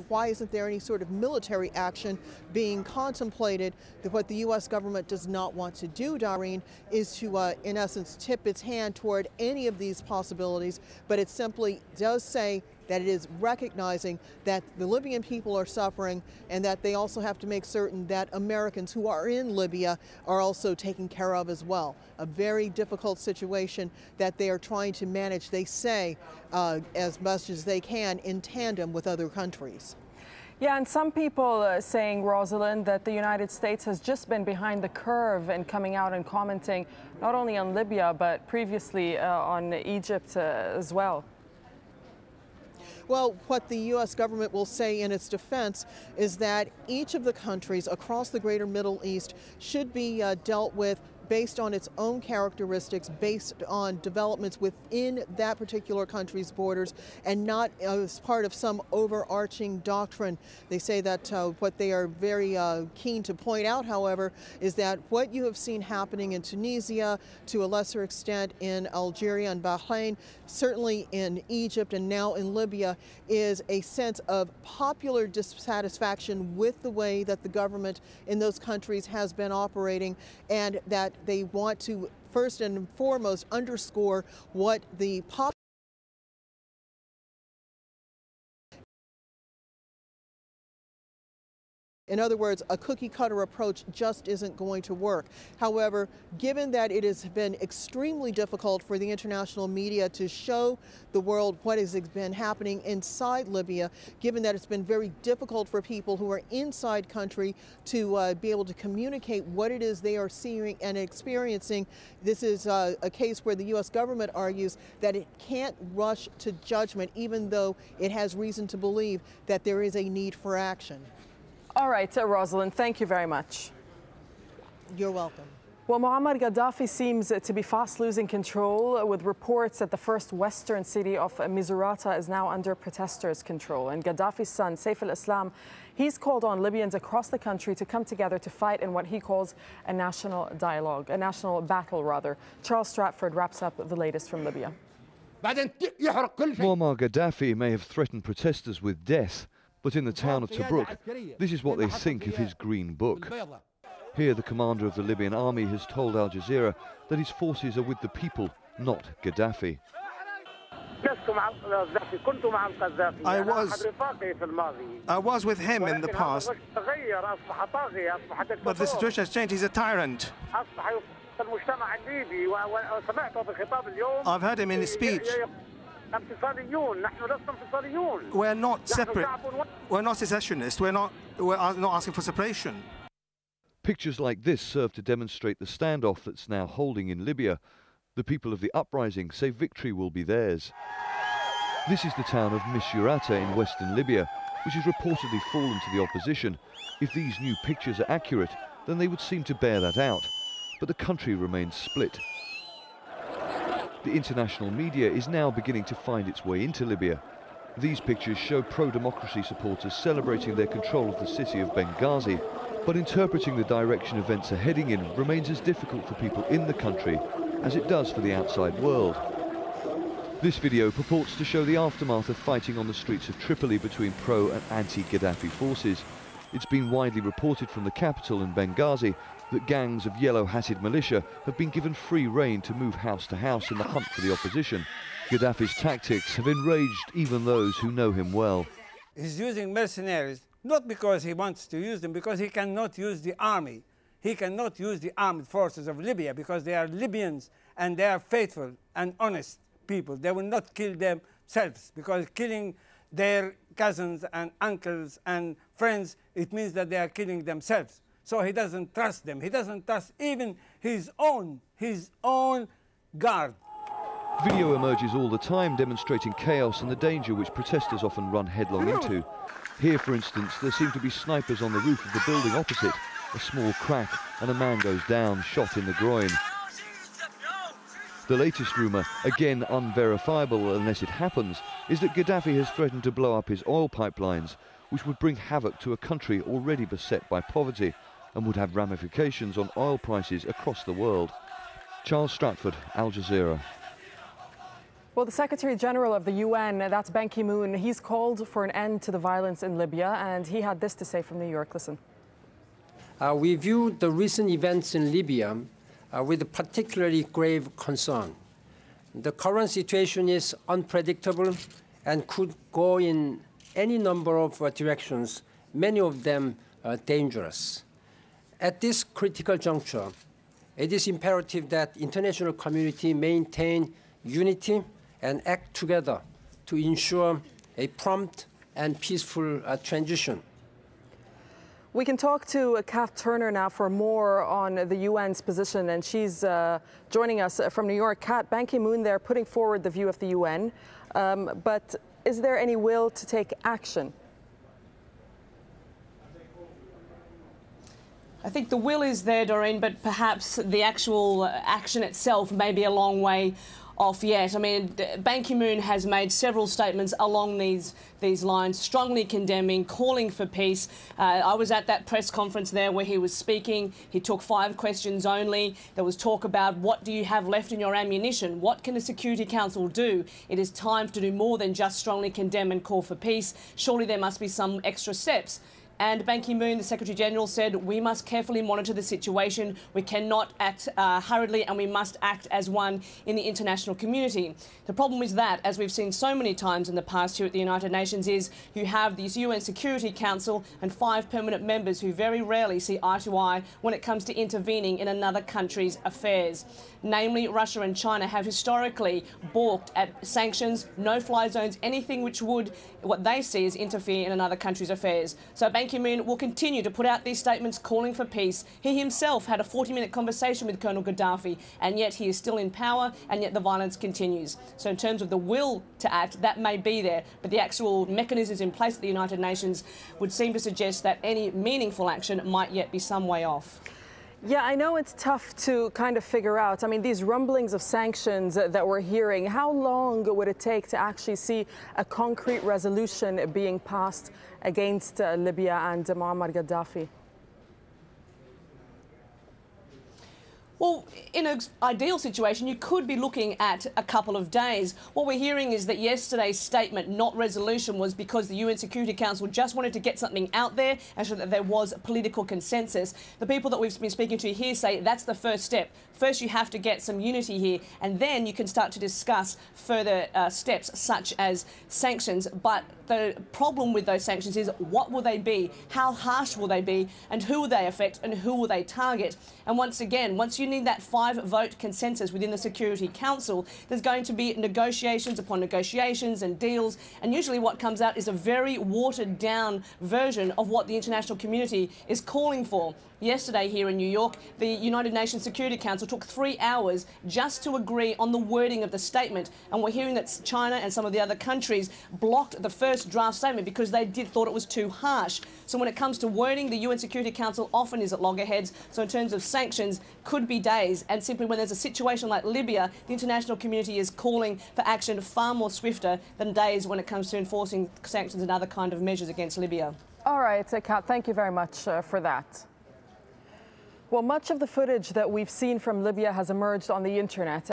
why isn't there any sort of military action being contemplated? What the U.S. government does not want to do, Doreen, is to, in essence, tip its hand toward any of these possibilities, but it simply does say that it is recognizing that the Libyan people are suffering and that they also have to make certain that Americans who are in Libya are also taken care of as well. A very difficult situation that they are trying to manage, they say, as much as they can in tandem with other countries. Yeah, and some people saying, Rosalind, that the United States has just been behind the curve in coming out and commenting not only on Libya, but previously on Egypt as well. Well, what the U.S. government will say in its defense is that each of the countries across the greater Middle East should be dealt with based on its own characteristics, based on developments within that particular country's borders, and not as part of some overarching doctrine. They say that what they are very keen to point out, however, is that what you have seen happening in Tunisia, to a lesser extent in Algeria and Bahrain, certainly in Egypt and now in Libya, is a sense of popular dissatisfaction with the way that the government in those countries has been operating, and that they want to first and foremost underscore what the in other words, a cookie-cutter approach just isn't going to work. However, given that it has been extremely difficult for the international media to show the world what has been happening inside Libya, given that it's been very difficult for people who are inside country to be able to communicate what it is they are seeing and experiencing, this is a case where the U.S. government argues that it can't rush to judgment, even though it has reason to believe that there is a need for action. All right, Rosalind, thank you very much. You're welcome. Well, Muammar Gaddafi seems to be fast losing control, with reports that the first western city of Misurata is now under protesters' control. And Gaddafi's son, Saif al-Islam, he's called on Libyans across the country to come together to fight in what he calls a national dialogue, a national battle, rather. Charles Stratford wraps up the latest from Libya. Muammar Gaddafi may have threatened protesters with death, but in the town of Tobruk, this is what they think of his green book. Here, the commander of the Libyan army has told Al-Jazeera that his forces are with the people, not Gaddafi. I was with him in the past, but the situation has changed. He's a tyrant. I've heard him in his speech. We're not separate. We're not secessionists. We're not asking for separation. Pictures like this serve to demonstrate the standoff that's now holding in Libya. The people of the uprising say victory will be theirs. This is the town of Misurata in western Libya, which has reportedly fallen to the opposition. If these new pictures are accurate, then they would seem to bear that out. But the country remains split. The international media is now beginning to find its way into Libya. These pictures show pro-democracy supporters celebrating their control of the city of Benghazi, but interpreting the direction events are heading in remains as difficult for people in the country as it does for the outside world. This video purports to show the aftermath of fighting on the streets of Tripoli between pro- and anti-Gaddafi forces. It's been widely reported from the capital in Benghazi that gangs of yellow-hatted militia have been given free rein to move house to house in the hunt for the opposition. Gaddafi's tactics have enraged even those who know him well. He's using mercenaries, not because he wants to use them, because he cannot use the army. He cannot use the armed forces of Libya because they are Libyans and they are faithful and honest people. They will not kill themselves, because killing their cousins and uncles and friends, it means that they are killing themselves. So he doesn't trust them. He doesn't trust even his own guard. Video emerges all the time demonstrating chaos and the danger which protesters often run headlong into. Here, for instance, there seem to be snipers on the roof of the building opposite. A small crack and a man goes down, shot in the groin. The latest rumour, again unverifiable unless it happens, is that Gaddafi has threatened to blow up his oil pipelines, which would bring havoc to a country already beset by poverty and would have ramifications on oil prices across the world. Charles Stratford, Al Jazeera. Well, the Secretary General of the UN, that's Ban Ki-moon, he's called for an end to the violence in Libya, and he had this to say from New York. Listen. We view the recent events in Libya with particularly grave concern. The current situation is unpredictable and could go in any number of directions, many of them dangerous. At this critical juncture, it is imperative that the international community maintain unity and act together to ensure a prompt and peaceful transition. We can talk to Kat Turner now for more on the UN's position, and she's joining us from New York. Kat, Ban Ki-moon there putting forward the view of the UN, but is there any will to take action? I think the will is there, Doreen, but perhaps the actual action itself may be a long way off yet. I mean, Ban Ki-moon has made several statements along these lines, strongly condemning, calling for peace. I was at that press conference there where he was speaking. He took 5 questions only. There was talk about what do you have left in your ammunition? What can the Security Council do? It is time to do more than just strongly condemn and call for peace. Surely there must be some extra steps. And Ban Ki-moon, the Secretary-General, said we must carefully monitor the situation. We cannot act hurriedly, and we must act as one in the international community. The problem is that, as we've seen so many times in the past here at the United Nations, is you have the UN Security Council and 5 permanent members who very rarely see eye to eye when it comes to intervening in another country's affairs. Namely, Russia and China have historically balked at sanctions, no-fly zones, anything which would, what they see as interfere in another country's affairs. So Ban Ki-moon will continue to put out these statements calling for peace. He himself had a 40-minute conversation with Colonel Gaddafi, and yet he is still in power, and yet the violence continues. So in terms of the will to act, that may be there, but the actual mechanisms in place at the United Nations would seem to suggest that any meaningful action might yet be some way off. Yeah, I know it's tough to kind of figure out. I mean, these rumblings of sanctions that we're hearing, how long would it take to actually see a concrete resolution being passed against Libya and Muammar Gaddafi? Well, in an ideal situation, you could be looking at a couple of days. What we're hearing is that yesterday's statement, not resolution, was because the UN Security Council just wanted to get something out there and so that there was political consensus. The people that we've been speaking to here say that's the first step. First, you have to get some unity here, and then you can start to discuss further steps, such as sanctions. But the problem with those sanctions is what will they be, how harsh will they be, and who will they affect, and who will they target? And once again, once you need that 5-vote consensus within the Security Council, there's going to be negotiations upon negotiations and deals, and usually what comes out is a very watered down version of what the international community is calling for. Yesterday here in New York, the United Nations Security Council took 3 hours just to agree on the wording of the statement, and we're hearing that China and some of the other countries blocked the first draft statement because they thought it was too harsh. So when it comes to wording, the UN Security Council often is at loggerheads. So in terms of sanctions, could be days, and simply when there's a situation like Libya, the international community is calling for action far more swifter than days when it comes to enforcing sanctions and other kind of measures against Libya. All right, Kat, thank you very much for that. Well, much of the footage that we've seen from Libya has emerged on the internet.